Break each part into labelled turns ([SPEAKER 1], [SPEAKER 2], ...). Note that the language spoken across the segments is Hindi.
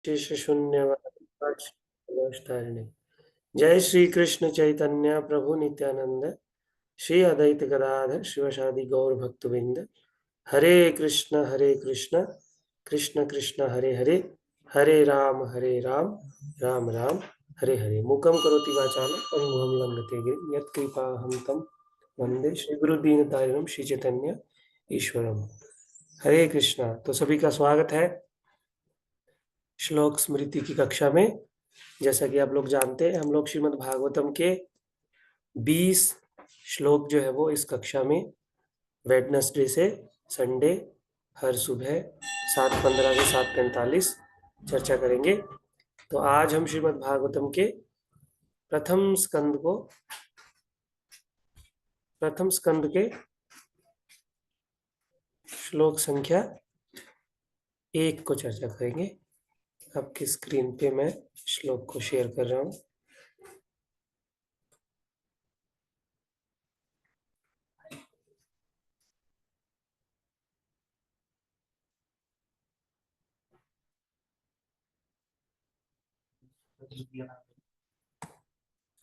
[SPEAKER 1] शेष शून्यवादी। जय श्री कृष्ण चैतन्य प्रभु नित्यानंद, श्री अद्वैत गदाधर शिवशादि गौर भक्तविंद। हरे कृष्ण कृष्ण कृष्ण हरे हरे, हरे राम राम राम हरे हरे। मूकं करोति वाचालं पंगुहं लंघते गिरिं, यत्कृपाहं तं वंदे श्री गुरु दीनतारिणं श्री चैतन्य ईश्वरम। हरे कृष्णा। तो सभी का स्वागत है श्लोक स्मृति की कक्षा में। जैसा कि आप लोग जानते हैं, हम लोग श्रीमद् भागवतम के 20 श्लोक जो है वो इस कक्षा में वेडनेसडे से संडे हर सुबह 7:15 से 7:45 चर्चा करेंगे। तो आज हम श्रीमद् भागवतम के प्रथम स्कंद के श्लोक संख्या 1 को चर्चा करेंगे। आपकी स्क्रीन पे मैं श्लोक को शेयर कर रहा हूँ।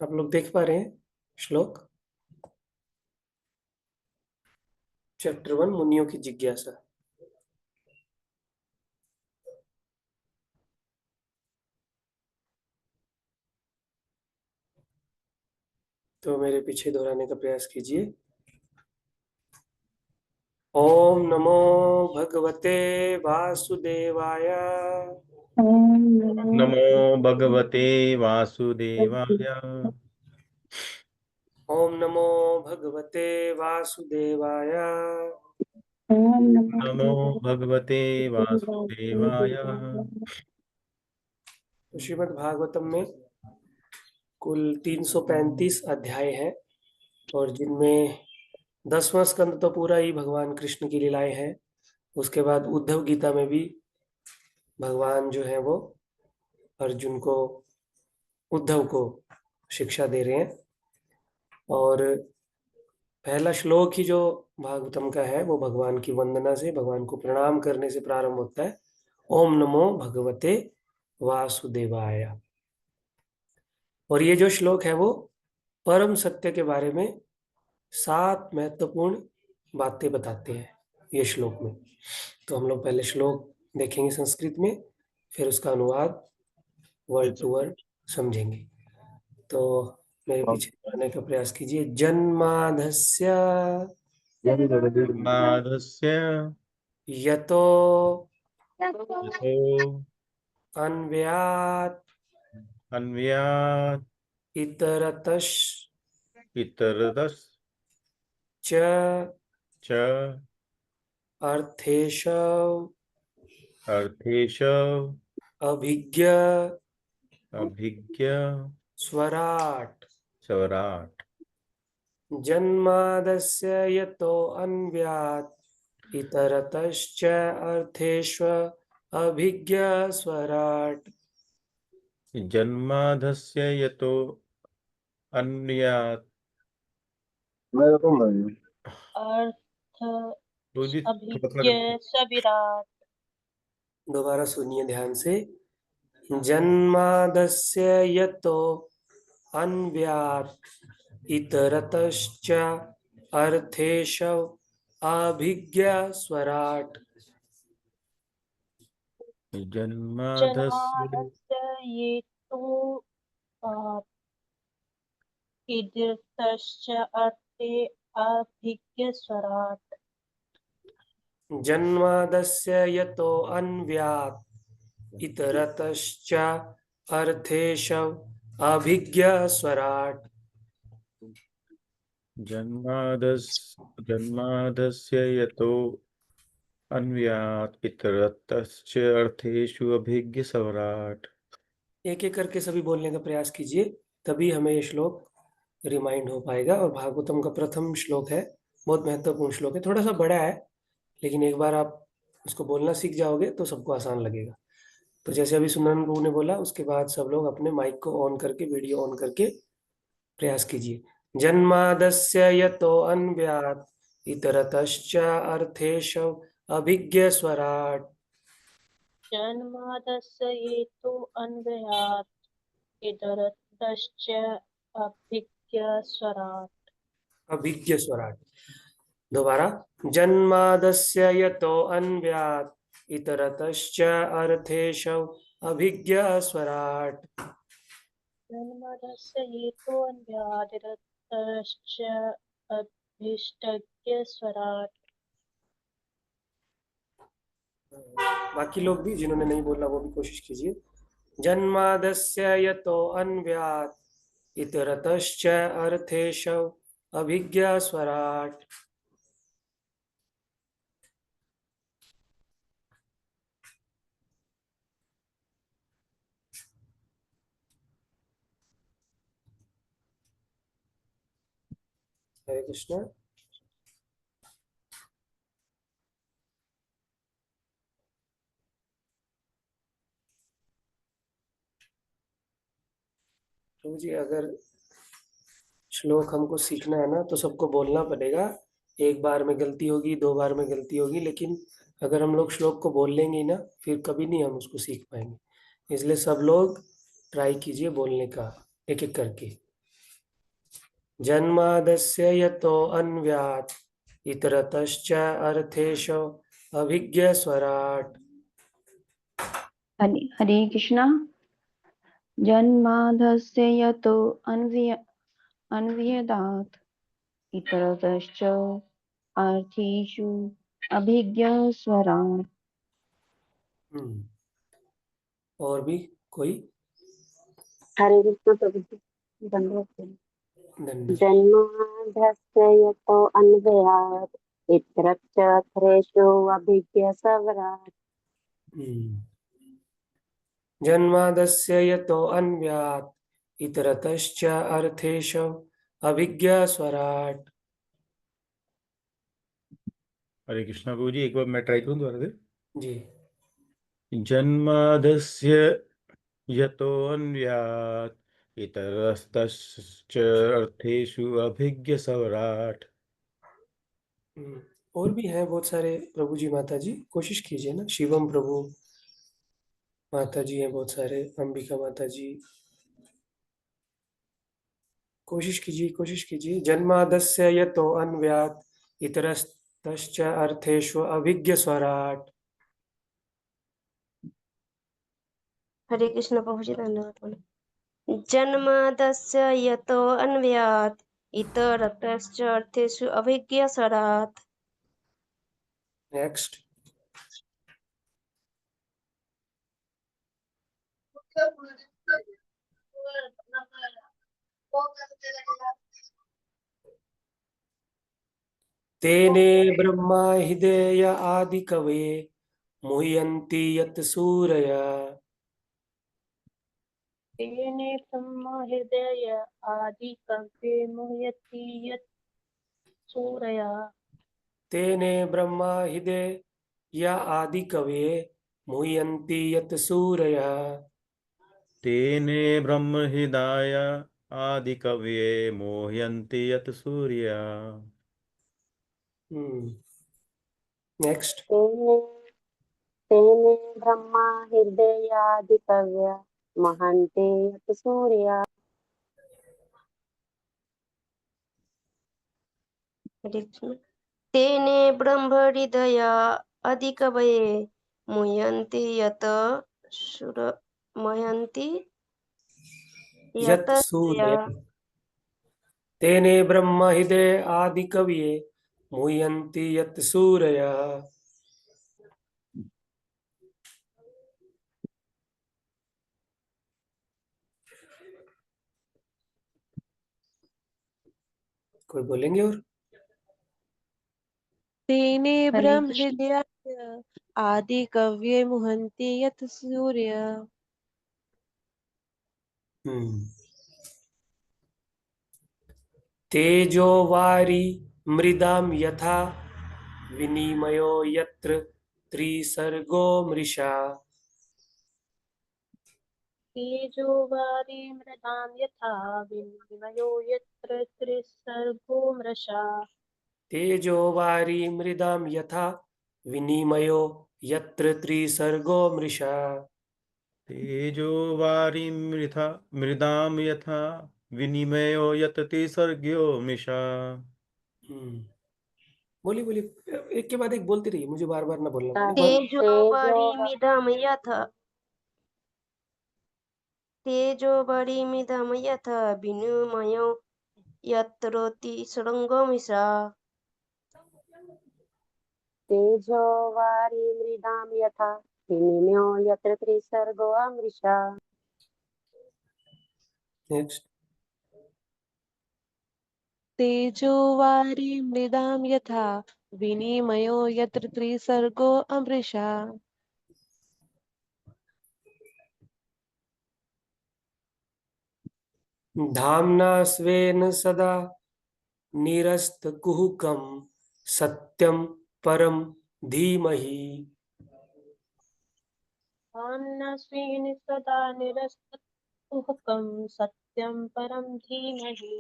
[SPEAKER 1] आप लोग देख पा रहे हैं श्लोक? चैप्टर 1 मुनियों की जिज्ञासा। तो मेरे पीछे दोहराने का प्रयास कीजिए। ओम नमो भगवते वासुदेवाय।
[SPEAKER 2] नमो भगवते वासुदेवाय।
[SPEAKER 1] ओम नमो भगवते वासुदेवाय।
[SPEAKER 2] नमो भगवते वासुदेवाय।
[SPEAKER 1] तो श्रीमद् भागवतम में कुल 335 अध्याय हैं, और जिनमें 10वां स्कंद तो पूरा ही भगवान कृष्ण की लीलाएं हैं। उसके बाद उद्धव गीता में भी भगवान जो है वो अर्जुन को, उद्धव को शिक्षा दे रहे हैं। और पहला श्लोक ही जो भागवतम का है वो भगवान की वंदना से, भगवान को प्रणाम करने से प्रारंभ होता है। ओम नमो भगवते वासुदेवाय। और ये जो श्लोक है वो परम सत्य के बारे में 7 महत्वपूर्ण बातें बताते हैं ये श्लोक में। तो हम लोग पहले श्लोक देखेंगे संस्कृत में, फिर उसका अनुवाद वर्ड टू वर्ड समझेंगे। तो मेरे पीछे आने का प्रयास कीजिए। जन्माधस्य
[SPEAKER 2] जन्माद्यस्य
[SPEAKER 1] यतो
[SPEAKER 2] यतो
[SPEAKER 1] अन्व्यात्
[SPEAKER 2] अन्व्यात्
[SPEAKER 1] इतरतश्च
[SPEAKER 2] इतरतश्च
[SPEAKER 1] अर्थेषु
[SPEAKER 2] अर्थेषु
[SPEAKER 1] अभिज्ञ
[SPEAKER 2] अभिज्ञ
[SPEAKER 1] स्वराट्।
[SPEAKER 2] स्वराट्।
[SPEAKER 1] जन्मादस्य यतो अन्व्यात् इतरतश्च अर्थेषु अभिज्ञ स्वराट्।
[SPEAKER 2] जन्माद्यस्य यतो अन्व्यात्।
[SPEAKER 3] अर्थ
[SPEAKER 2] थोड़ा
[SPEAKER 3] अभिज्ञ सविराट।
[SPEAKER 1] दोबारा सुनिए ध्यान से। जन्मादस्य यतो अन्व्यात् इतरतश्च अर्थेषु अभिज्ञ स्वराट्।
[SPEAKER 2] जन्माद्यस्य
[SPEAKER 3] जन्मादस्य ये तो इदृतश्च अर्थे अभिज्ञ स्वराट।
[SPEAKER 1] जन्मादस्य यतो अन्व्यात् इतरतश्च अर्थेषु अभिज्ञ स्वराट्।
[SPEAKER 2] जन्माद्यस्य यतो अन्व्यात् इतरतश्च अर्थेषु अभिज्ञ स्वराट्।
[SPEAKER 1] एक एक करके सभी बोलने का प्रयास कीजिए, तभी हमें ये श्लोक रिमाइंड हो पाएगा। और भागवतम का प्रथम श्लोक है, बहुत महत्वपूर्ण श्लोक है। थोड़ा सा बड़ा है, लेकिन एक बार आप उसको बोलना सीख जाओगे तो सबको आसान लगेगा। तो जैसे अभी सुनन प्रभु ने बोला, उसके बाद सब लोग अपने माइक को ऑन करके, वीडियो ऑन करके प्रयास कीजिए। जन्मादस्य यतो अन्व्यात् इतरतश्च अर्थेषु अभिज्ञ स्वराट्।
[SPEAKER 3] जन्मादस्य हेतु अन्वयात् इतरतश्च अभिज्ञस्वराट्।
[SPEAKER 1] अभिज्ञ स्वराट। दोबारा। जन्मादस्य यतो अन्व्यात् इतरतश्च अर्थेषु अभिज्ञ स्वराट।
[SPEAKER 3] जन्मादस्य हेतु अन्वयात् इतरतश्च अभिष्टज्ञस्वराट्।
[SPEAKER 1] बाकी लोग भी जिन्होंने नहीं बोला वो भी कोशिश कीजिए। जन्मादस्य यतो अन्व्यात् इतरतश्च अर्थेषु अभिज्ञ स्वराट। हरे कृष्णा। प्रभु जी, अगर श्लोक हमको सीखना है ना तो सबको बोलना पड़ेगा। एक बार में गलती होगी, दो बार में गलती होगी, लेकिन अगर हम लोग श्लोक को बोल लेंगे ना फिर कभी नहीं हम उसको सीख पाएंगे। इसलिए सब लोग ट्राई कीजिए बोलने का, एक एक करके। जन्मादस्य यतो अन्व्यात् इतरतश्च अर्थेषु अभिज्ञ स्वराट।
[SPEAKER 4] हरे कृष्णा। जन्मादस्य यतो अन्वयात् इतरतश्च अर्थेषु अभिज्ञस्वराट्।
[SPEAKER 1] और भी कोई?
[SPEAKER 5] हरे कृष्ण प्रभु जी। धन्यवाद।
[SPEAKER 1] धन्यवाद।
[SPEAKER 5] जन्मादस्य यतो अन्वयात् इतरत्र अभिज्ञस्वराट्।
[SPEAKER 1] जन्मादस्य यतो अन्व्यात् इतरतश्च अर्थेषु अभिज्ञ स्वराट।
[SPEAKER 2] हरे कृष्णा प्रभु जी, एक बार मैं ट्राई करूँ दोबारा से।
[SPEAKER 1] जी।
[SPEAKER 2] जन्मादस्य यतो अन्व्यात् इतरतश्च अर्थेषु अभिज्ञ स्वराट।
[SPEAKER 1] और भी हैं बहुत सारे प्रभु जी, माता जी कोशिश कीजिए ना। शिवम प्रभु माता जी हैं बहुत सारे, अंबिका माता जी। कोशिश कीजिए, कोशिश कीजिए। जन्मादस्य यतो अन्व्यात् इतरतश्च अर्थेषु अभिज्ञ स्वराट।
[SPEAKER 5] हरे कृष्ण प्रभु जी। धन्यवाद। जन्मादस्य यतो अन्वयात् इतरतश्च अर्थेषु अभिज्ञस्वराट्।
[SPEAKER 1] नेक्स्ट। तेने ब्रह्मा हृदय आदि कवे मुह्यन्ति यत् सूरया।
[SPEAKER 3] तेने ब्रह्म हृदय आदि कव्ये मुह्यति यत् सूरया।
[SPEAKER 1] तेने ब्रह्मा हृदय या आदि कवे मुह्यन्ति यत् सूरया।
[SPEAKER 2] तेने ब्रह्महृदाय आदिकवये मोह्यन्ति यत् सूर्या।
[SPEAKER 1] नेक्स्ट।
[SPEAKER 5] तेने ब्रह्मा हृदयादिकव्य महन्ते यत् सूर्या। तेने ब्रह्म हृदय अधिकवये मुह्यन्ति यत् मुह्यन्ति
[SPEAKER 1] यत्
[SPEAKER 5] यत् सूर्या।
[SPEAKER 1] सूर्य। तेने ब्रह्म हृदय आदि कवये मुह्यन्ति यत् सूरयः। कोई बोलेंगे और?
[SPEAKER 6] तेने
[SPEAKER 4] हरे
[SPEAKER 6] ब्रह्म
[SPEAKER 4] कृष्ण।
[SPEAKER 6] हृदयाय आदि कव्ये मुहन्ति यत् सूर्य।
[SPEAKER 1] तेजो वारी मृदाम यथा विनिमयो यत्र त्रिसर्गो मृषा।
[SPEAKER 3] तेजो वारी मृदां यथा विनिमयो यत्र त्रिसर्गो मृषा।
[SPEAKER 1] तेजो वारी मृदाम यथा विनिमयो यत्र त्रिसर्गो मृषा।
[SPEAKER 2] तेजो वारिमृथा मृदाम यथा विनिमयो यतति सर्ग्यो मिषा।
[SPEAKER 1] बोलिए बोलिए, एक के बाद एक बोलते रहिए, मुझे बार बार ना बोलना पड़े।
[SPEAKER 6] तेजोपरिमिदं यथा तेजोपरिमिदं यथा विनिमयो यत्र तिसर्गोमिषा।
[SPEAKER 5] तेजो वारी मृदाम यथा विनिमयो यत्र त्रिसर्गो अमृषा।
[SPEAKER 1] नेक्स्ट।
[SPEAKER 6] तेजोवारी मृदां यथा विनिमयो यत्र त्रिसर्गो अमृषा।
[SPEAKER 1] धाम्ना स्वेन सदा निरस्तकुहकं सत्यं परं धीमहि।
[SPEAKER 3] धाम्ना स्वेन सदा निरस्तकुहकं सत्यं परं धीमहि।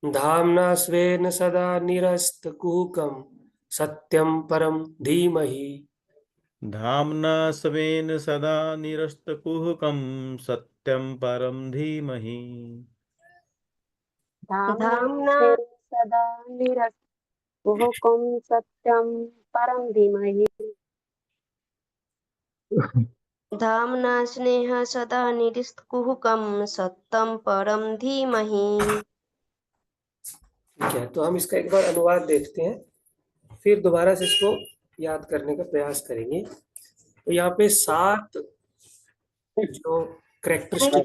[SPEAKER 1] धाम्ना स्वेन सदा निरस्तकुहकं सत्यं परं धीमहि।
[SPEAKER 2] धाम्ना स्वेन सदा निरस्तकुहकं सत्यं परं धीमहि।
[SPEAKER 5] धाम्ना स्वेन सदा निरस्तकुहकं सत्यं परं धीमहि।
[SPEAKER 6] धाम्ना स्नेह सदा निरस्तकुहकं सत्यं परं धीमहि।
[SPEAKER 1] ठीक है, तो हम इसका एक बार अनुवाद देखते हैं, फिर दोबारा से इसको याद करने का प्रयास करेंगे। तो यहाँ पे 7 जो करेक्टरिस्टिक,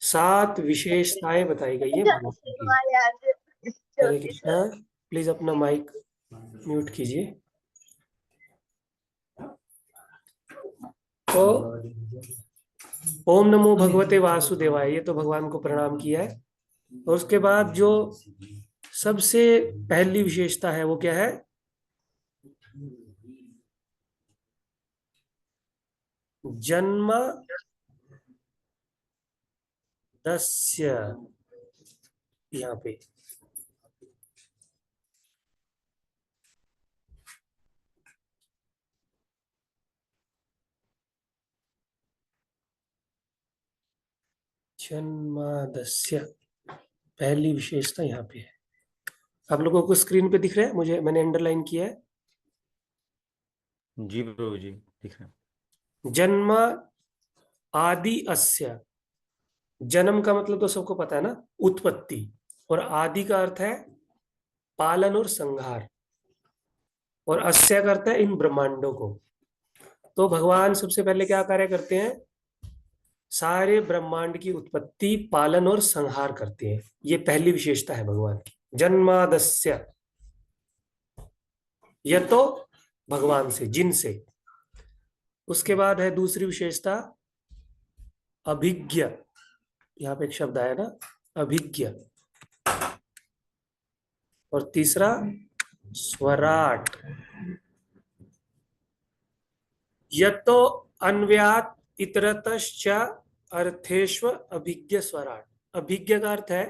[SPEAKER 1] 7 विशेषताएं बताई गई है भगवान की। हरे कृष्णा, प्लीज अपना माइक म्यूट कीजिए। तो ओम नमो भगवते वासुदेवाय, ये तो भगवान को प्रणाम किया है। और उसके बाद जो सबसे पहली विशेषता है वो क्या है? जन्म दस्य, यहाँ पे जन्मादस्य पहली विशेषता यहाँ पे है। आप लोगों को स्क्रीन पे दिख रहा है? मैंने अंडरलाइन किया है।
[SPEAKER 2] जी प्रभु जी, दिख रहा है।
[SPEAKER 1] जन्म आदि अस्य, जन्म का मतलब तो सबको पता है ना, उत्पत्ति, और आदि का अर्थ है पालन और संहार, और अस्य का अर्थ है इन ब्रह्मांडों को। तो भगवान सबसे पहले क्या कार्य करते हैं? सारे ब्रह्मांड की उत्पत्ति, पालन और संहार करते हैं। ये पहली विशेषता है भगवान की, जन्मादस्य। यह तो भगवान से, जिनसे। उसके बाद है दूसरी विशेषता अभिज्ञ, यहाँ पे एक शब्द आया ना, अभिज्ञ। और तीसरा स्वराट। यतो अन्व्यात इतरतश्च अर्थेष्व अभिज्ञ स्वराट। अभिज्ञ का अर्थ है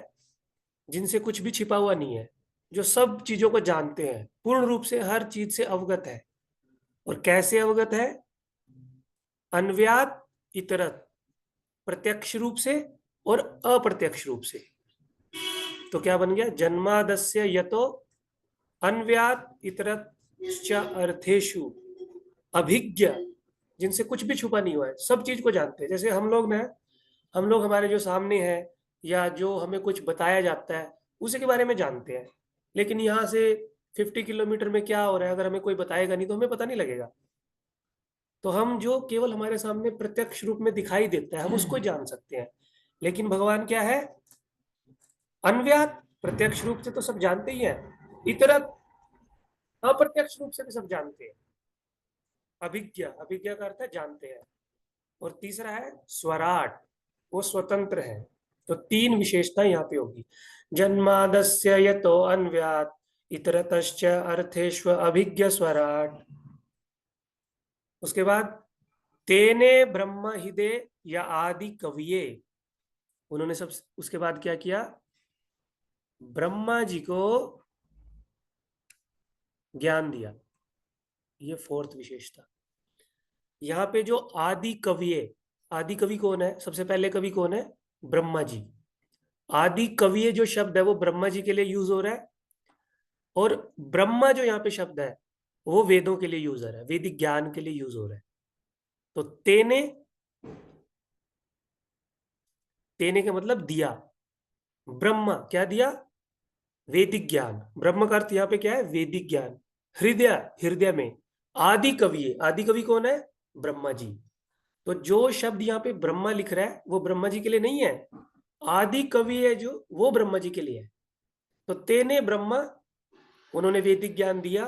[SPEAKER 1] जिनसे कुछ भी छिपा हुआ नहीं है, जो सब चीजों को जानते हैं, पूर्ण रूप से हर चीज से अवगत है। और कैसे अवगत है? अन्व्यात इतरत, प्रत्यक्ष रूप से और अप्रत्यक्ष रूप से। तो क्या बन गया? जन्मादस्य यतो अन्व्यात इतरत अर्थेषु अभिज्ञ, जिनसे कुछ भी छुपा नहीं हुआ है, सब चीज को जानते हैं। जैसे हम लोग हमारे जो सामने है या जो हमें कुछ बताया जाता है उसी के बारे में जानते हैं, लेकिन यहाँ से 50 किलोमीटर में क्या हो रहा है अगर हमें कोई बताएगा नहीं तो हमें पता नहीं लगेगा। तो हम जो केवल हमारे सामने प्रत्यक्ष रूप में दिखाई देता है हम उसको जान सकते हैं। लेकिन भगवान क्या है? अन्व्यात, प्रत्यक्ष रूप से तो सब जानते ही हैं, इतरत, अप्रत्यक्ष रूप से भी सब जानते हैं। अभिज्ञ, अभिज्ञ का अर्थ है जानते हैं। और तीसरा है स्वराट, वो स्वतंत्र है। तो 3 विशेषता यहाँ पे होगी। जन्मादस्य यतो अन्व्यात इतरतश्च अर्थेष्व अभिज्ञ स्वराट। उसके बाद तेने ब्रह्म हिदे या आदि कविये, उन्होंने सब उसके बाद क्या किया? ब्रह्मा जी को ज्ञान दिया। ये फोर्थ विशेषता। यहाँ पे जो आदि कवि है, आदि कवि कौन है? सबसे पहले कवि कौन है? ब्रह्मा जी। आदि कवि जो शब्द है वो ब्रह्मा जी के लिए यूज हो रहा है, और ब्रह्मा जो यहाँ पे शब्द है वो वेदों के लिए यूज हो रहा है, वैदिक ज्ञान के लिए यूज हो रहा है। तो तेने, तेने का मतलब दिया, ब्रह्मा क्या दिया? वैदिक ज्ञान। ब्रह्म का अर्थ यहाँ पे क्या है? वैदिक ज्ञान। हृदय, हृदय में आदि कवि है। आदि कवि कौन है? ब्रह्मा जी। तो जो शब्द यहाँ पे ब्रह्मा लिख रहा है वो ब्रह्मा जी के लिए नहीं है, आदि कवि है जो, वो ब्रह्मा जी के लिए है। तो तेने ब्रह्मा, उन्होंने वैदिक ज्ञान दिया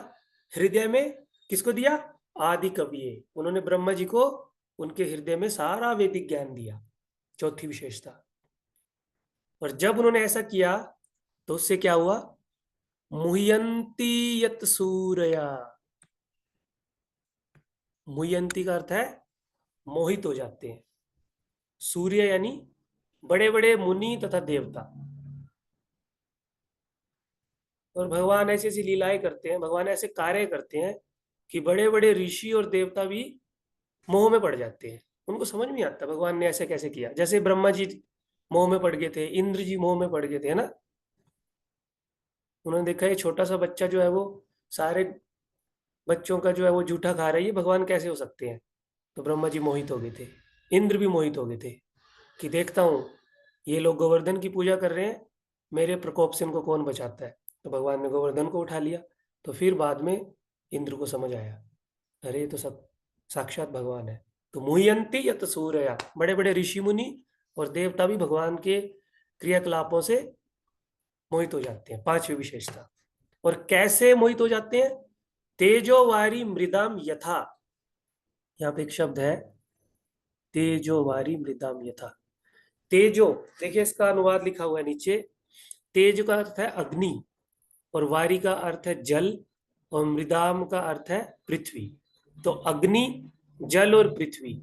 [SPEAKER 1] हृदय में। किसको दिया? आदि कवि है, उन्होंने ब्रह्मा जी को उनके हृदय में सारा वैदिक ज्ञान दिया, चौथी विशेषता। और जब उन्होंने ऐसा किया तो उससे क्या हुआ? मुह्यंती यत सूरया। मुह्यंती का अर्थ है मोहित हो जाते हैं। सूर्य यानी बड़े बड़े मुनि तथा देवता। और भगवान ऐसी ऐसी लीलाएं करते हैं, भगवान ऐसे कार्य करते हैं कि बड़े बड़े ऋषि और देवता भी मोह में पड़ जाते हैं। उनको समझ नहीं आता भगवान ने ऐसे कैसे किया। जैसे ब्रह्मा जी मोह में पड़ गए थे, इंद्र जी मोह में पड़ गए थे, है ना। उन्होंने देखा ये छोटा सा बच्चा जो है वो सारे बच्चों का जो है वो जूठा खा रहा है, ये भगवान कैसे हो सकते हैं। तो ब्रह्मा जी मोहित हो गए थे, इंद्र भी मोहित हो गए थे कि देखता हूँ ये लोग गोवर्धन की पूजा कर रहे हैं, मेरे प्रकोप से इनको कौन बचाता है। तो भगवान ने गोवर्धन को उठा लिया। तो फिर बाद में इंद्र को समझ आया, अरे ये तो सब साक्षात भगवान है। तो मुह्यंती यत सूर्या, बड़े बड़े ऋषि मुनि और देवता भी भगवान के क्रियाकलापों से मोहित हो जाते हैं, पांचवी विशेषता। और कैसे मोहित हो जाते हैं? तेजोवारी मृदाम यथा, यहाँ पे एक शब्द है तेजोवारी मृदाम यथा। तेजो, देखिए इसका अनुवाद लिखा हुआ है नीचे। तेज का अर्थ है अग्नि, और वारी का अर्थ है जल, और मृदाम का अर्थ है पृथ्वी। तो अग्नि, जल और पृथ्वी।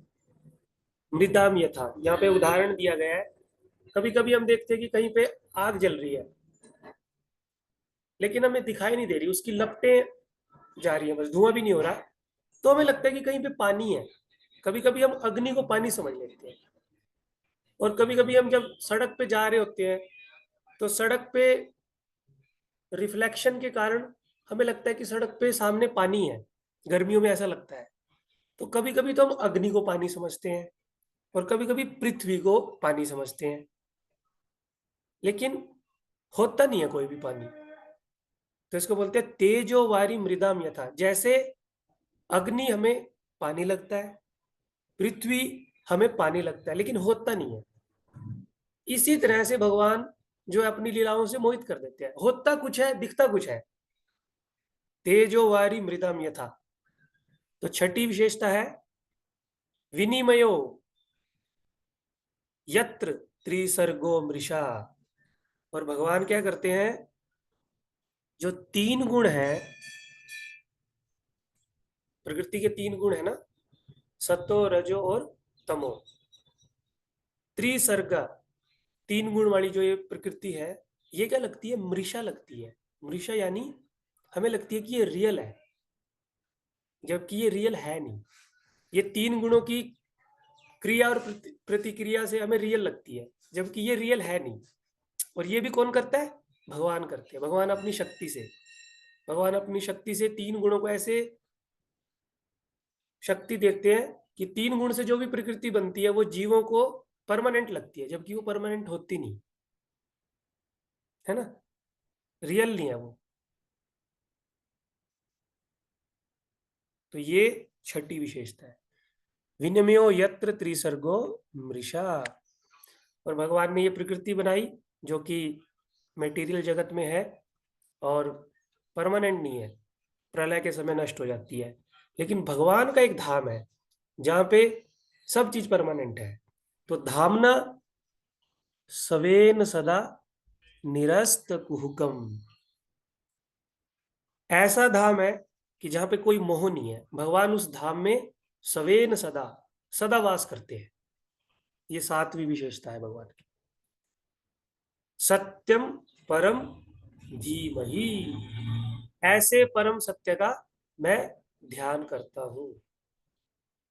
[SPEAKER 1] मृदाम यथा, यहाँ पे उदाहरण दिया गया है। कभी कभी हम देखते हैं कि कहीं पे आग जल रही है लेकिन हमें दिखाई नहीं दे रही, उसकी लपटें जा रही है, बस धुआं भी नहीं हो रहा, तो हमें लगता है कि कहीं पे पानी है। कभी कभी हम अग्नि को पानी समझ लेते हैं। और कभी कभी हम जब सड़क पे जा रहे होते हैं तो सड़क पे रिफ्लेक्शन के कारण हमें लगता है कि सड़क पे सामने पानी है, गर्मियों में ऐसा लगता है। तो कभी कभी तो हम अग्नि को पानी समझते हैं और कभी कभी पृथ्वी को पानी समझते हैं, लेकिन होता नहीं है कोई भी पानी। तो इसको बोलते हैं तेजोवारी मृदाम यथा। जैसे अग्नि हमें पानी लगता है, पृथ्वी हमें पानी लगता है, लेकिन होता नहीं है। इसी तरह से भगवान जो है अपनी लीलाओं से मोहित कर देते हैं, होता कुछ है, दिखता कुछ है। तेजोवारी मृदाम यथा। तो छठी विशेषता है विनिमयो यत्र त्रिसर्गो मृषा। और भगवान क्या करते हैं? जो तीन गुण है, प्रकृति के तीन गुण है ना, सतो रजो और तमो, त्रिसर्ग, तीन गुण वाली जो ये प्रकृति है, ये क्या लगती है? मृषा लगती है। मृषा यानी हमें लगती है कि ये रियल है, जबकि ये रियल है नहीं। ये तीन गुणों की क्रिया और प्रतिक्रिया से हमें रियल लगती है, जबकि ये रियल है नहीं। और ये भी कौन करता है? भगवान करते हैं। भगवान अपनी शक्ति से, भगवान अपनी शक्ति से तीन गुणों को ऐसे शक्ति देते हैं कि तीन गुण से जो भी प्रकृति बनती है वो जीवों को परमानेंट लगती है, जबकि वो परमानेंट होती नहीं है ना, रियल नहीं है वो। तो ये छठी विशेषता है, विनिमयो यत्र त्रिसर्गो मृषा। और भगवान ने ये प्रकृति बनाई जो कि मेटीरियल जगत में है और परमानेंट नहीं है, प्रलय के समय नष्ट हो जाती है। लेकिन भगवान का एक धाम है जहाँ पे सब चीज परमानेंट है। तो धामना सवेन सदा निरस्त कुहुकम, ऐसा धाम है कि जहाँ पे कोई मोह नहीं है। भगवान उस धाम में सवेन सदा, सदा वास करते हैं। ये सातवीं विशेषता है भगवान की। सत्यम परम धीमहि, ऐसे परम सत्य का मैं ध्यान करता हूं।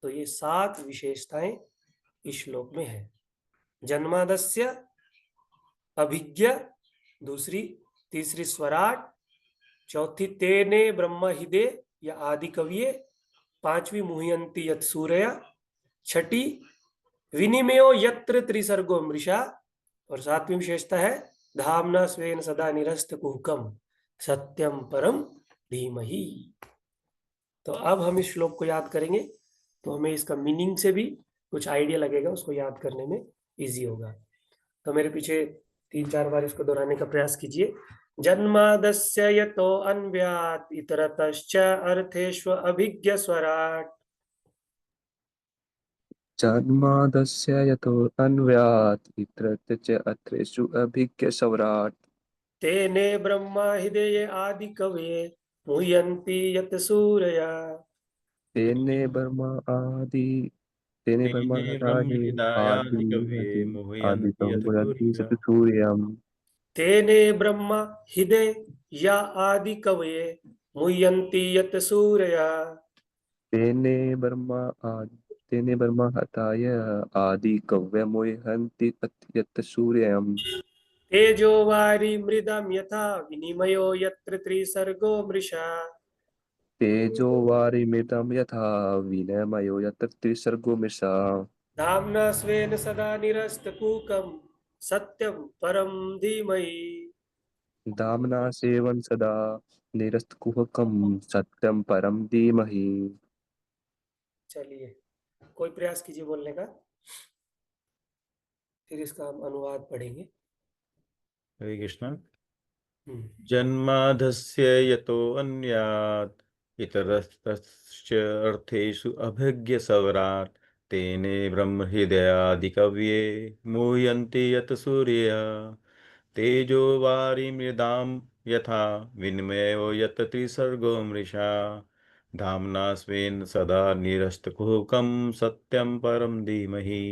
[SPEAKER 1] तो ये 7 विशेषताएं इस श्लोक में है। जन्मादस्य अभिज्ञ, दूसरी, तीसरी स्वराट, चौथी तेने ब्रह्म हिदे या आदि कविये, पांचवी मुह्यंती यत् सूर्य, छठी विनिमयो यत्र त्रिसर्गो मृषा, और 7वीं विशेषता है धामना स्वेन सदा निरस्त कुहकम सत्यम परम धीमहि। तो अब हम इस श्लोक को याद करेंगे तो हमें इसका मीनिंग से भी कुछ आइडिया लगेगा, उसको याद करने में इजी होगा। तो मेरे पीछे 3-4 बार इसको दोहराने का प्रयास कीजिए। जन्मादस्य यतो अन्व्यात् इतरतश्च अर्थेषु अभिज्ञ स्वराट्,
[SPEAKER 7] जन्मादस्य यतो अन्व्यात् इतरत्र च अत्रेषु अभिज्ञस्वराट्
[SPEAKER 1] तेने ब्रह्मा हृदये आदि कवये मुह्यन्ति यत् सूरया।
[SPEAKER 7] तेने ब्रह्म आदि तेने ब्रह्म
[SPEAKER 2] तेने
[SPEAKER 7] हृदये आदि
[SPEAKER 2] ब्रह्महृदायादिकवये
[SPEAKER 7] आदि
[SPEAKER 2] मुह्यन्ति यत्
[SPEAKER 7] संगुणन्ति
[SPEAKER 2] सूर्यः।
[SPEAKER 7] सतसूर्यम्
[SPEAKER 1] तेने ब्रह्मा हृदय या आदि कवये मुह्यन्ति यत् सूरया।
[SPEAKER 7] तेने ब्रह्म हताय आदि कव्यमुह्यन्ति यत् सूर्यम्
[SPEAKER 1] तेजो वारी मृदम यथा विनिमयो यत्र त्रिसर्गो मृषा।
[SPEAKER 7] तेजो वारिमृतं यथा विनिमयो यत्र त्रिसर्गो मृषा
[SPEAKER 1] धाम्ना स्वेन सदा निरस्तकूकं सत्यं परं धीमहि।
[SPEAKER 7] दाम्ना सेवन सदा निरस्तकुहकं सत्यं परं धीमहि।
[SPEAKER 1] चलिए, कोई प्रयास कीजिए बोलने का, फिर इसका हम अनुवाद पढ़ेंगे।
[SPEAKER 2] हरे कृष्ण।
[SPEAKER 1] हम्म।
[SPEAKER 2] जन्माधस्य यतो अन्यात् इतरतश्च अर्थेषु अभिज्ञस्वराट् तेने ब्रह्महृदयादिकवये मुह्यन्ति यत् सूर्यः। तेजो वारिमृदां यथा विनिमयो यत् त्रिसर्गो मृषा। धाम्ना स्वेन सदा निरस्तकुहकं सत्यं परं धीमहि।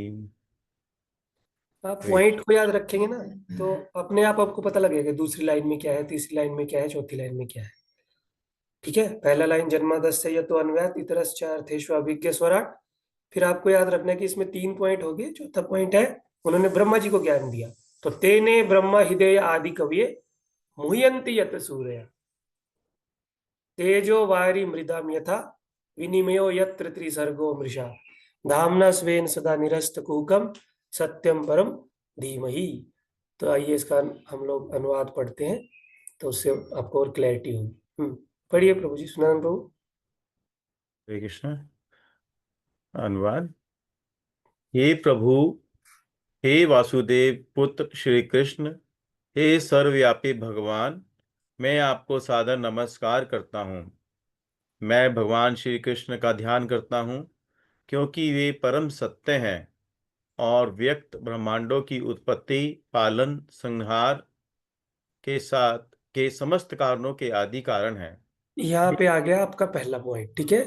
[SPEAKER 1] आप पॉइंट को याद रखेंगे ना तो अपने आप आपको पता लगेगा दूसरी लाइन में क्या है, तीसरी लाइन में क्या है, चौथी लाइन में क्या है। ठीक है, पहला लाइन जन्मादस्य यतो अन्व्यात् इतरश्च अर्थेषु अभिज्ञ स्वराट्। फिर आपको याद रखना है कि इसमें 3 पॉइंट हो गए। चौथा पॉइंट है उन्होंने ब्रह्मा जी को ज्ञान दिया, तो तेने ब्रह्म हृदय आदि कवये मुह्यन्ति यत् सूर्य। तेजो वारी मृदाम यथा विनिमयो यत्र त्रिसर्गो मृषा। धाम्ना स्वेन सदा निरस्त कुहकम सत्यम परम धीमहि। तो आइए इसका हम लोग अनुवाद पढ़ते हैं तो उससे आपको और क्लैरिटी होगी। पढ़िए प्रभु जी, सुनानंद प्रभु।
[SPEAKER 2] हरे कृष्ण। अनुवाद। हे प्रभु, हे वासुदेव पुत्र श्री कृष्ण, हे सर्वव्यापी भगवान, मैं आपको सादर नमस्कार करता हूँ। मैं भगवान श्री कृष्ण का ध्यान करता हूँ क्योंकि वे परम सत्य हैं और व्यक्त ब्रह्मांडों की उत्पत्ति, पालन, संहार के समस्त कारणों के आदि कारण हैं।
[SPEAKER 1] यहाँ पे आ गया आपका पहला पॉइंट। ठीक है।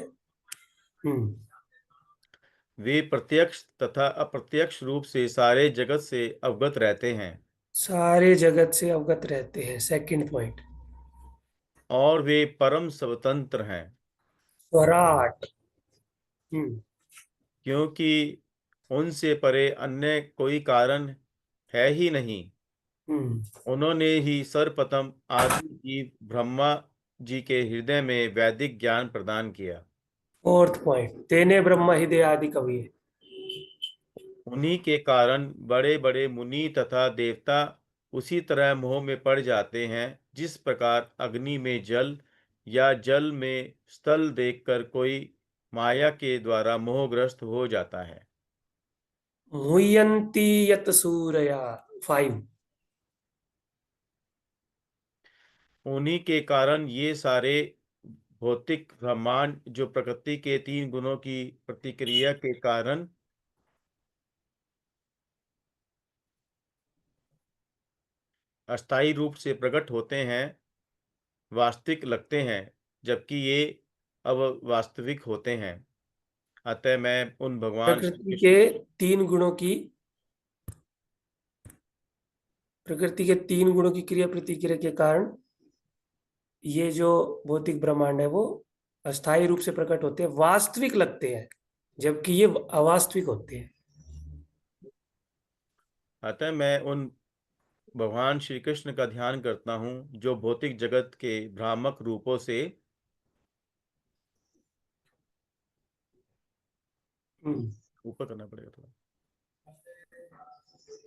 [SPEAKER 2] वे प्रत्यक्ष तथा अप्रत्यक्ष रूप से सारे जगत से अवगत रहते हैं
[SPEAKER 1] सारे जगत से अवगत रहते हैं, सेकंड पॉइंट।
[SPEAKER 2] और वे परम स्वतंत्र हैं
[SPEAKER 1] स्वराट। हम्म।
[SPEAKER 2] क्योंकि उनसे परे अन्य कोई कारण है ही नहीं। उन्होंने ही सर्वप्रथम आदि जीव ब्रह्मा जी के हृदय में वैदिक ज्ञान प्रदान किया।
[SPEAKER 1] फोर्थ पॉइंट, तेने ब्रह्म हृदय आदि कवि।
[SPEAKER 2] उन्हीं के कारण बड़े बड़े मुनि तथा देवता उसी तरह मोह में पड़ जाते हैं जिस प्रकार अग्नि में जल या जल में स्थल देखकर कोई माया के द्वारा मोहग्रस्त हो जाता है।
[SPEAKER 1] मुह्यन्ति यत् सूरया। 5।
[SPEAKER 2] उन्हीं के कारण ये सारे भौतिक ब्रह्मांड जो प्रकृति के 3 गुणों की प्रतिक्रिया के कारण अस्थायी रूप से प्रकट होते हैं, वास्तविक लगते हैं, जबकि ये अब वास्तविक होते हैं। अतः मैं उन भगवान श्री
[SPEAKER 1] प्रकृति
[SPEAKER 2] कृष्ण
[SPEAKER 1] के 3 गुणों की क्रिया प्रतिक्रिया के कारण ये जो भौतिक ब्रह्मांड है वो अस्थायी रूप से प्रकट होते हैं, वास्तविक लगते हैं, जबकि ये अवास्तविक होते हैं।
[SPEAKER 2] अतः मैं उन भगवान श्री कृष्ण का ध्यान करता हूँ जो भौतिक जगत के भ्रामक रूपों से ऊपर करना पड़ेगा थोड़ा,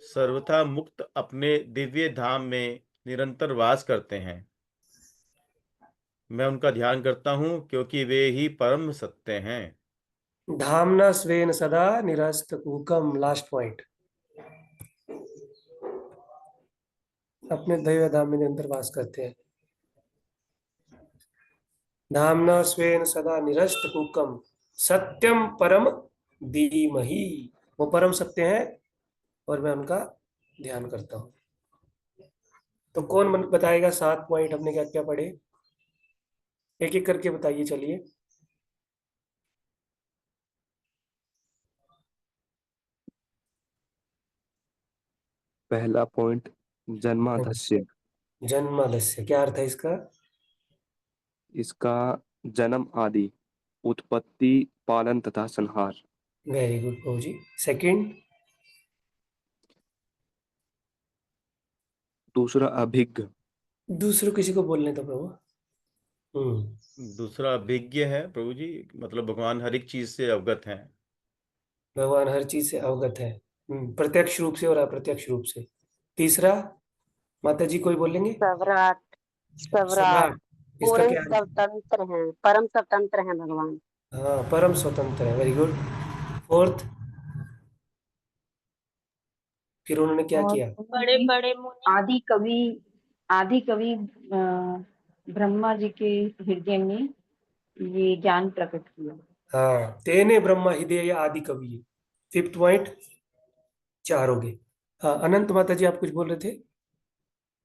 [SPEAKER 2] सर्वथा मुक्त अपने दिव्य धाम में निरंतर वास करते हैं। मैं उनका ध्यान करता हूँ क्योंकि वे ही परम सत्य हैं।
[SPEAKER 1] धामना स्वेन सदा निरस्तकुहकम, लास्ट पॉइंट। अपने दैव धाम में निरंतर वास करते हैं। धामना स्वेन सदा निरस्तकुहकम सत्यम परम धीमहि, वो परम सत्य है और मैं उनका ध्यान करता हूँ। तो कौन बताएगा 7 पॉइंट हमने क्या क्या पढ़े? एक एक करके बताइए, चलिए।
[SPEAKER 7] पहला पॉइंट, जन्मादस्य।
[SPEAKER 1] जन्मादस्य, क्या अर्थ है इसका?
[SPEAKER 7] इसका जन्म आदि, उत्पत्ति, पालन तथा संहार।
[SPEAKER 1] वेरी गुड प्रभु जी। सेकंड?
[SPEAKER 7] दूसरा अभिज्ञ।
[SPEAKER 1] दूसरों किसी को बोलने तो प्रभु।
[SPEAKER 2] दूसरा अभिज्ञ है प्रभु जी, मतलब भगवान हर एक चीज से अवगत हैं।
[SPEAKER 1] भगवान हर चीज से अवगत है, प्रत्यक्ष रूप से और अप्रत्यक्ष रूप से। तीसरा माता जी कोई बोलेंगे?
[SPEAKER 5] सवराट। सवराट,
[SPEAKER 1] सम्राट, इसका
[SPEAKER 5] पूर्ण
[SPEAKER 1] क्या है?
[SPEAKER 5] स्वतंत्र हैं, परम स्वतंत्र हैं भगवान।
[SPEAKER 1] हाँ, परम स्वतंत्र है। Very good. फोर्थ, फिर उन्होंने क्या
[SPEAKER 4] और
[SPEAKER 1] किया?
[SPEAKER 3] बड़े बड़े मुनि
[SPEAKER 4] आदि कवि ब्रह्मा जी के हृदय में ये ज्ञान प्रकट किया।
[SPEAKER 1] हाँ, तेने ब्रह्मा हृदय आदि कवि। फिफ्थ पॉइंट, 4 हो गए। हाँ, अनंत माता जी आप कुछ बोल रहे थे?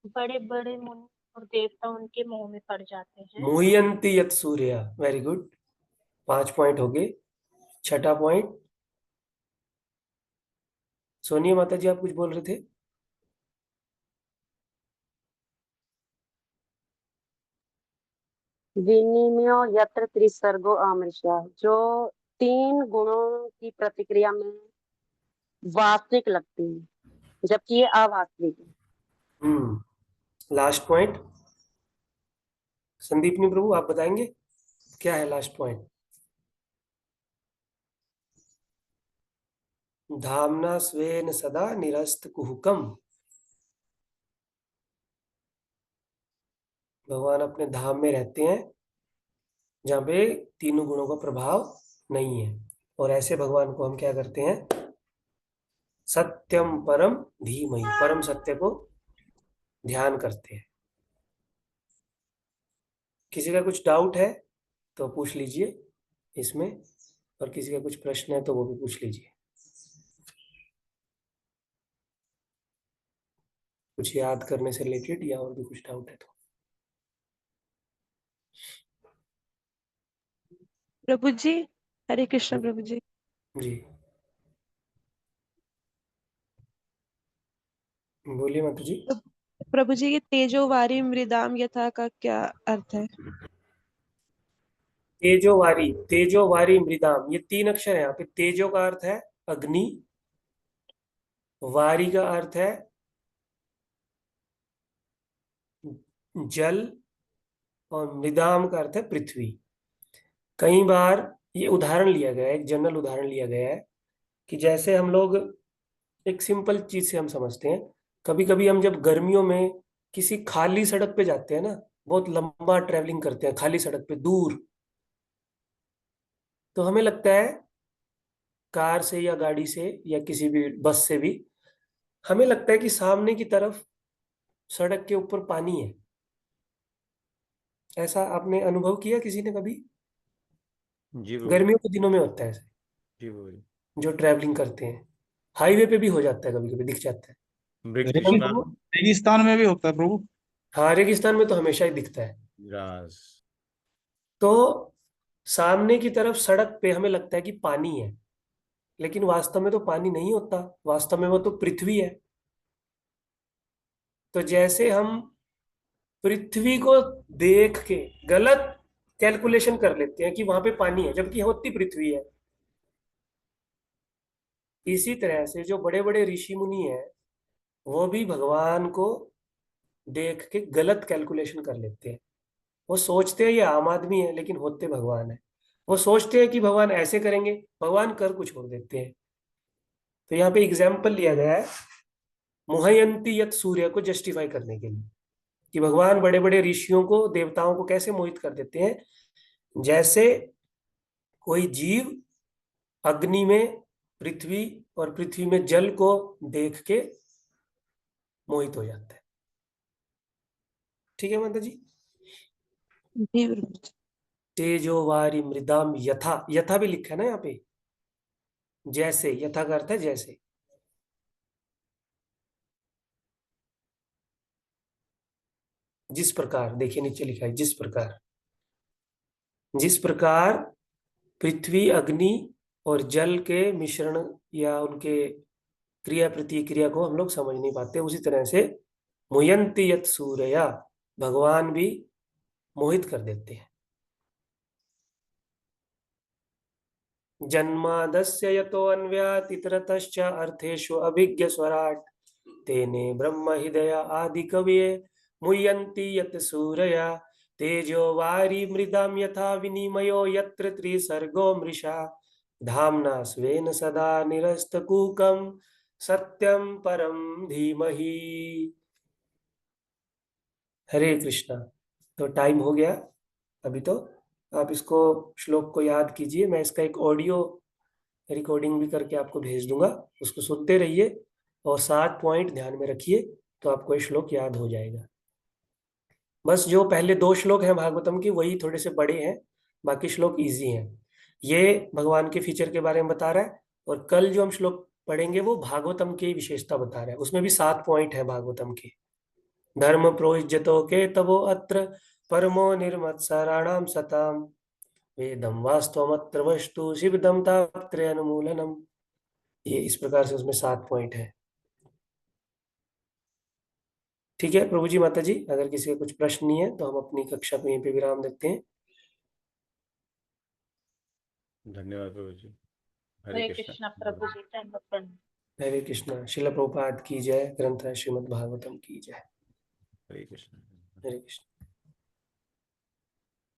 [SPEAKER 3] बड़े बड़े मुनि और देवता उनके मोह में पड़ जाते हैं।
[SPEAKER 1] मुह्यंति यत् सूर्य। वेरी गुड, 5 पॉइंट हो गए। छठा पॉइंट, सोनिया माता जी आप कुछ बोल रहे थे?
[SPEAKER 5] विनिमयो यत्र त्रिसर्गो अमृष्या, जो 3 गुणों की प्रतिक्रिया में वास्तविक लगती है जबकि ये अवास्तविक है।
[SPEAKER 1] लास्ट पॉइंट, संदीपनी प्रभु आप बताएंगे क्या है लास्ट पॉइंट? धामना स्वेन सदा निरस्त कुहुकम, भगवान अपने धाम में रहते हैं जहाँ पे तीनों गुणों का प्रभाव नहीं है, और ऐसे भगवान को हम क्या करते हैं? सत्यम परम धीमहि, परम सत्य को ध्यान करते हैं। किसी का कुछ डाउट है तो पूछ लीजिए इसमें, और किसी का कुछ प्रश्न है तो वो भी पूछ लीजिए। कुछ याद करने से रिलेटेड या और भी कुछ डाउट है तो।
[SPEAKER 6] प्रभु जी, हरे कृष्ण प्रभु जी।
[SPEAKER 1] जी बोलिए माता जी।
[SPEAKER 6] प्रभु जी, ये तेजोवारी मृदाम यथा का क्या अर्थ है?
[SPEAKER 1] तेजोवारी, तेजोवारी मृदाम, ये 3 अक्षर है यहाँ पे। तेजो का अर्थ है अग्नि, वारी का अर्थ है जल, और मृदाम का अर्थ है पृथ्वी। कई बार ये उदाहरण लिया गया है, एक जनरल उदाहरण लिया गया है कि जैसे हम लोग, एक सिंपल चीज से हम समझते हैं, कभी कभी हम जब गर्मियों में किसी खाली सड़क पे जाते हैं ना, बहुत लंबा ट्रेवलिंग करते हैं खाली सड़क पे दूर, तो हमें लगता है कार से या गाड़ी से या किसी भी बस से भी, हमें लगता है कि सामने की तरफ सड़क के ऊपर पानी है। ऐसा आपने अनुभव किया किसी ने कभी?
[SPEAKER 2] जी प्रभु जी।
[SPEAKER 1] गर्मियों के दिनों में होता है ऐसे,
[SPEAKER 2] जी प्रभु जी।
[SPEAKER 1] जो ट्रैवलिंग करते हैं हाईवे पे भी हो जाता है, कभी कभी दिख जाता है।
[SPEAKER 2] मृग
[SPEAKER 1] है ना
[SPEAKER 2] तृष्णा।
[SPEAKER 1] प्रभु?
[SPEAKER 8] रेगिस्तान में भी होता है प्रभु।
[SPEAKER 1] हाँ, रेगिस्तान में तो हमेशा ही दिखता है।
[SPEAKER 2] राज।
[SPEAKER 1] तो सामने की तरफ सड़क पे हमें लगता है कि पानी है, लेकिन वास्तव में तो पानी नहीं होता, वास्तव में वो तो पृथ्वी है। तो जैसे हम पृथ्वी को देख के गलत कैलकुलेशन कर लेते हैं कि वहां पे पानी है जबकि होती पृथ्वी है। इसी तरह से जो बड़े बड़े ऋषि मुनि हैं वो भी भगवान को देख के गलत कैलकुलेशन कर लेते हैं। वो सोचते हैं ये आम आदमी है लेकिन होते भगवान है। वो सोचते हैं कि भगवान ऐसे करेंगे, भगवान कर कुछ छोड़ देते हैं। तो यहाँ पे एग्जाम्पल लिया गया है मुहयंती यत सूर्य को जस्टिफाई करने के लिए कि भगवान बड़े बड़े ऋषियों को, देवताओं को कैसे मोहित कर देते हैं। जैसे कोई जीव अग्नि में पृथ्वी और पृथ्वी में जल को देख के मोहित हो जाता है। ठीक है माता जी।
[SPEAKER 6] जी प्रभु जी।
[SPEAKER 1] तेजो वारी मृदाम यथा, यथा भी लिखा है ना यहाँ पे, जैसे, यथा का अर्थ है जैसे। जिस प्रकार, देखिए नीचे लिखा है जिस प्रकार, जिस प्रकार पृथ्वी अग्नि और जल के मिश्रण या उनके क्रिया प्रतिक्रिया को हम लोग समझ नहीं पाते, उसी तरह से मुयंति यत सूर्या, भगवान भी मोहित कर देते हैं। जन्मादस्य यतो अन्व्यात् इतरतश्च अर्थेषु अभिज्ञ स्वराट् तेने ब्रह्म हृदय आदि कवये मुह्यन्ति यत् सूरया तेजो वारी मृदाम यथा विनिमयो यत्र त्रिसर्गो मृषा धाम्ना स्वेन सदा निरस्तकूकं सत्यम परम धीमहि। हरे कृष्णा। तो टाइम हो गया अभी, तो आप इसको, श्लोक को याद कीजिए। मैं इसका एक ऑडियो रिकॉर्डिंग भी करके आपको भेज दूंगा, उसको सुनते रहिए और 7 पॉइंट ध्यान में रखिए तो आपको ये श्लोक याद हो जाएगा। बस जो पहले 2 श्लोक हैं भागवतम के वही थोड़े से बड़े हैं, बाकी श्लोक इजी हैं। ये भगवान के फीचर के बारे में बता रहा है और कल जो हम श्लोक पढ़ेंगे वो भागवतम की विशेषता बता रहा है। उसमें भी 7 पॉइंट है भागवतम के। धर्म प्रोज्यतो के तवो अत्र परमो निर्मत्सराणाम सताम वेदम वास्तवमत्र वस्तु शिवदम तात्रे अनुमूलनम। ये इस प्रकार से उसमें 7 पॉइंट है। ठीक है प्रभु जी, माता जी, अगर किसी का कुछ प्रश्न नहीं है तो हम अपनी कक्षा को यहीं पे विराम देते हैं।
[SPEAKER 2] धन्यवाद प्रभु जी। हरे
[SPEAKER 3] हरे
[SPEAKER 2] कृष्णा।
[SPEAKER 3] कृष्णा प्रभु जी, धन्यवाद प्रभु।
[SPEAKER 1] हरे कृष्णा। श्रील प्रभुपाद की जय। ग्रंथ है श्रीमद् भागवतम की जय।
[SPEAKER 2] हरे कृष्णा।
[SPEAKER 1] हरे कृष्ण।